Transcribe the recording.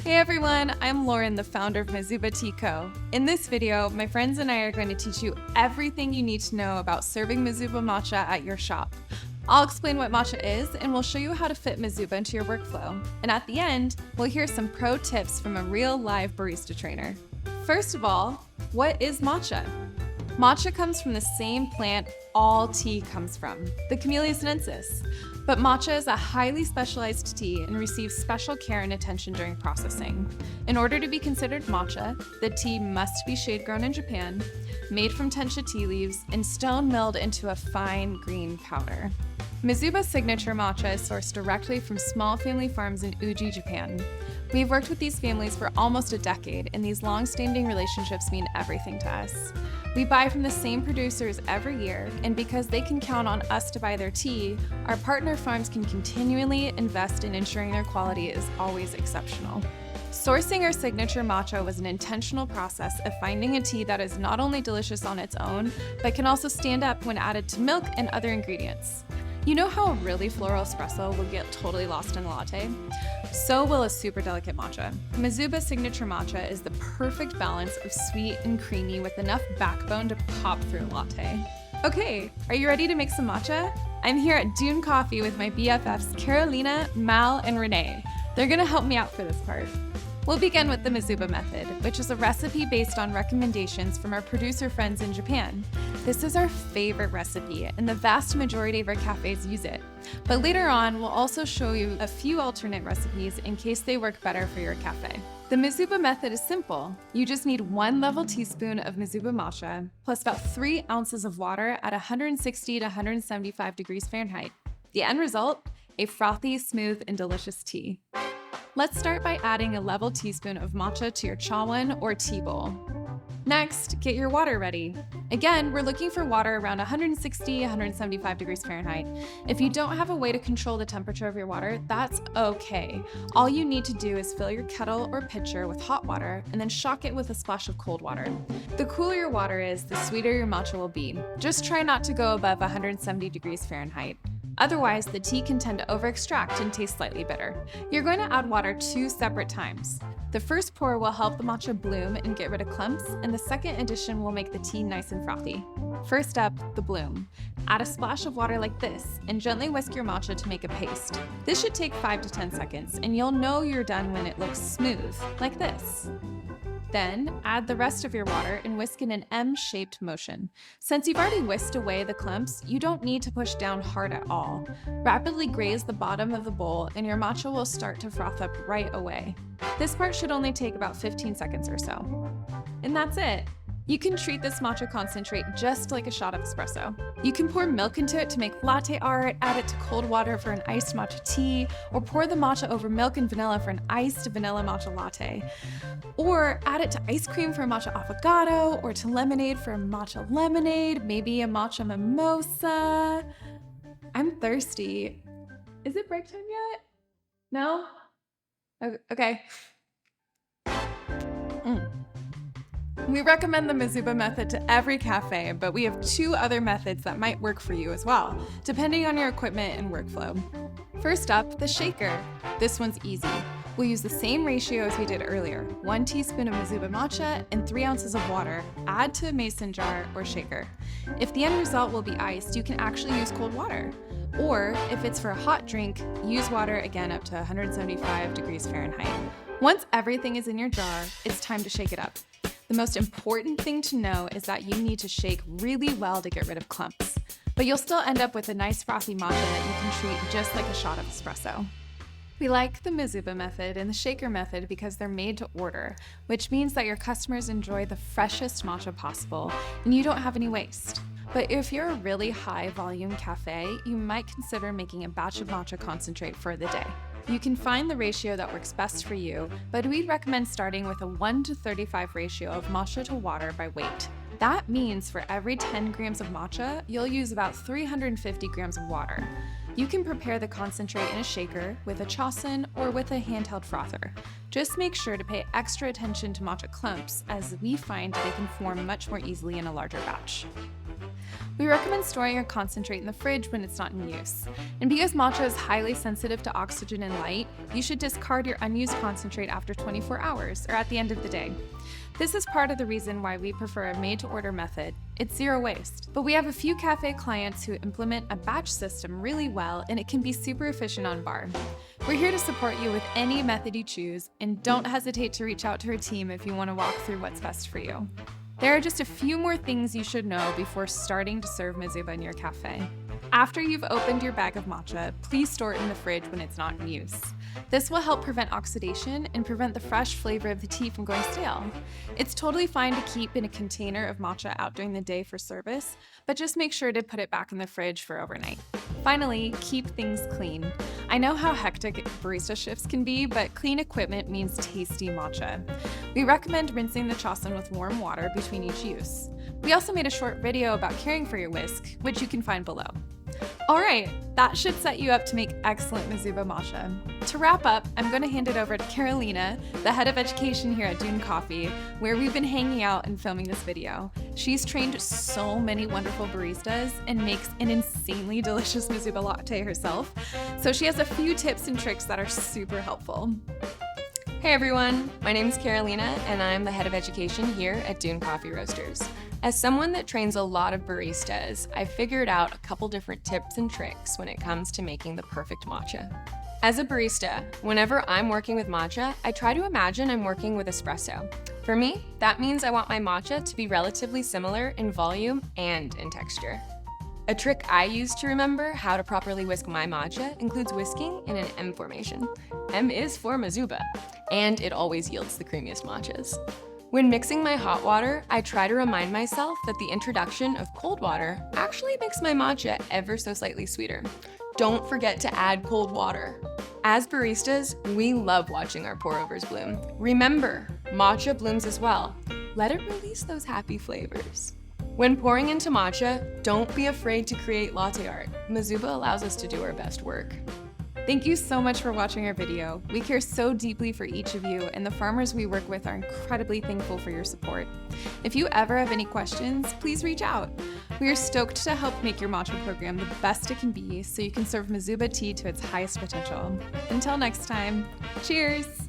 Hey everyone, I'm Lauren, the founder of Mizuba Tea Co. In this video, my friends and I are going to teach you everything you need to know about serving Mizuba matcha at your shop. I'll explain what matcha is, and we'll show you how to fit Mizuba into your workflow. And at the end, we'll hear some pro tips from a real live barista trainer. First of all, what is matcha? Matcha comes from the same plant all tea comes from, the Camellia sinensis. But matcha is a highly specialized tea and receives special care and attention during processing. In order to be considered matcha, the tea must be shade-grown in Japan, made from tencha tea leaves, and stone-milled into a fine green powder. Mizuba's signature matcha is sourced directly from small family farms in Uji, Japan. We've worked with these families for almost a decade, and these long-standing relationships mean everything to us. We buy from the same producers every year, and because they can count on us to buy their tea, our partner farms can continually invest in ensuring their quality is always exceptional. Sourcing our signature matcha was an intentional process of finding a tea that is not only delicious on its own, but can also stand up when added to milk and other ingredients. You know how a really floral espresso will get totally lost in a latte? So will a super delicate matcha. Mizuba's signature matcha is the perfect balance of sweet and creamy with enough backbone to pop through a latte. Okay, are you ready to make some matcha? I'm here at Dune Coffee with my BFFs Carolina, Mal, and Renee. They're gonna help me out for this part. We'll begin with the Mizuba method, which is a recipe based on recommendations from our producer friends in Japan. This is our favorite recipe, and the vast majority of our cafes use it. But later on, we'll also show you a few alternate recipes in case they work better for your cafe. The Mizuba method is simple. You just need 1 level teaspoon of Mizuba matcha, plus about 3 ounces of water at 160 to 175 degrees Fahrenheit. The end result? A frothy, smooth, and delicious tea. Let's start by adding a level teaspoon of matcha to your chawan or tea bowl. Next, get your water ready. Again, we're looking for water around 160, 175 degrees Fahrenheit. If you don't have a way to control the temperature of your water, that's okay. All you need to do is fill your kettle or pitcher with hot water and then shock it with a splash of cold water. The cooler your water is, the sweeter your matcha will be. Just try not to go above 170 degrees Fahrenheit. Otherwise, the tea can tend to overextract and taste slightly bitter. You're going to add water 2 separate times. The first pour will help the matcha bloom and get rid of clumps, and the second addition will make the tea nice and frothy. First up, the bloom. Add a splash of water like this, and gently whisk your matcha to make a paste. This should take 5 to 10 seconds, and you'll know you're done when it looks smooth, like this. Then, add the rest of your water and whisk in an M-shaped motion. Since you've already whisked away the clumps, you don't need to push down hard at all. Rapidly graze the bottom of the bowl and your matcha will start to froth up right away. This part should only take about 15 seconds or so. And that's it! You can treat this matcha concentrate just like a shot of espresso. You can pour milk into it to make latte art, add it to cold water for an iced matcha tea, or pour the matcha over milk and vanilla for an iced vanilla matcha latte. Or add it to ice cream for a matcha affogato, or to lemonade for a matcha lemonade, maybe a matcha mimosa. I'm thirsty. Is it break time yet? No? Okay. We recommend the Mizuba method to every cafe, but we have 2 other methods that might work for you as well, depending on your equipment and workflow. First up, the shaker. This one's easy. We'll use the same ratio as we did earlier, 1 teaspoon of Mizuba matcha and 3 ounces of water. Add to a mason jar or shaker. If the end result will be iced, you can actually use cold water. Or, if it's for a hot drink, use water again up to 175 degrees Fahrenheit. Once everything is in your jar, it's time to shake it up. The most important thing to know is that you need to shake really well to get rid of clumps. But you'll still end up with a nice frothy matcha that you can treat just like a shot of espresso. We like the Mizuba method and the shaker method because they're made to order, which means that your customers enjoy the freshest matcha possible and you don't have any waste. But if you're a really high volume cafe, you might consider making a batch of matcha concentrate for the day. You can find the ratio that works best for you, but we'd recommend starting with a 1:35 ratio of matcha to water by weight. That means for every 10 grams of matcha, you'll use about 350 grams of water. You can prepare the concentrate in a shaker, with a chasen, or with a handheld frother. Just make sure to pay extra attention to matcha clumps, as we find they can form much more easily in a larger batch. We recommend storing your concentrate in the fridge when it's not in use. And because matcha is highly sensitive to oxygen and light, you should discard your unused concentrate after 24 hours or at the end of the day. This is part of the reason why we prefer a made-to-order method. It's zero waste. But we have a few cafe clients who implement a batch system really well, and it can be super efficient on bar. We're here to support you with any method you choose, and don't hesitate to reach out to our team if you want to walk through what's best for you. There are just a few more things you should know before starting to serve Mizuba in your cafe. After you've opened your bag of matcha, please store it in the fridge when it's not in use. This will help prevent oxidation and prevent the fresh flavor of the tea from going stale. It's totally fine to keep in a container of matcha out during the day for service, but just make sure to put it back in the fridge for overnight. Finally, keep things clean. I know how hectic barista shifts can be, but clean equipment means tasty matcha. We recommend rinsing the chasen with warm water between each use. We also made a short video about caring for your whisk, which you can find below. Alright, that should set you up to make excellent Mizuba matcha. To wrap up, I'm going to hand it over to Carolina, the head of education here at Dune Coffee, where we've been hanging out and filming this video. She's trained so many wonderful baristas and makes an insanely delicious Mizuba latte herself, so she has a few tips and tricks that are super helpful. Hey everyone, my name is Carolina and I'm the head of education here at Dune Coffee Roasters. As someone that trains a lot of baristas, I've figured out a couple different tips and tricks when it comes to making the perfect matcha. As a barista, whenever I'm working with matcha, I try to imagine I'm working with espresso. For me, that means I want my matcha to be relatively similar in volume and in texture. A trick I use to remember how to properly whisk my matcha includes whisking in an M formation. M is for Mizuba, and it always yields the creamiest matchas. When mixing my hot water, I try to remind myself that the introduction of cold water actually makes my matcha ever so slightly sweeter. Don't forget to add cold water. As baristas, we love watching our pour-overs bloom. Remember, matcha blooms as well. Let it release those happy flavors. When pouring into matcha, don't be afraid to create latte art. Mizuba allows us to do our best work. Thank you so much for watching our video. We care so deeply for each of you, and the farmers we work with are incredibly thankful for your support. If you ever have any questions, please reach out. We are stoked to help make your matcha program the best it can be so you can serve Mizuba tea to its highest potential. Until next time, cheers!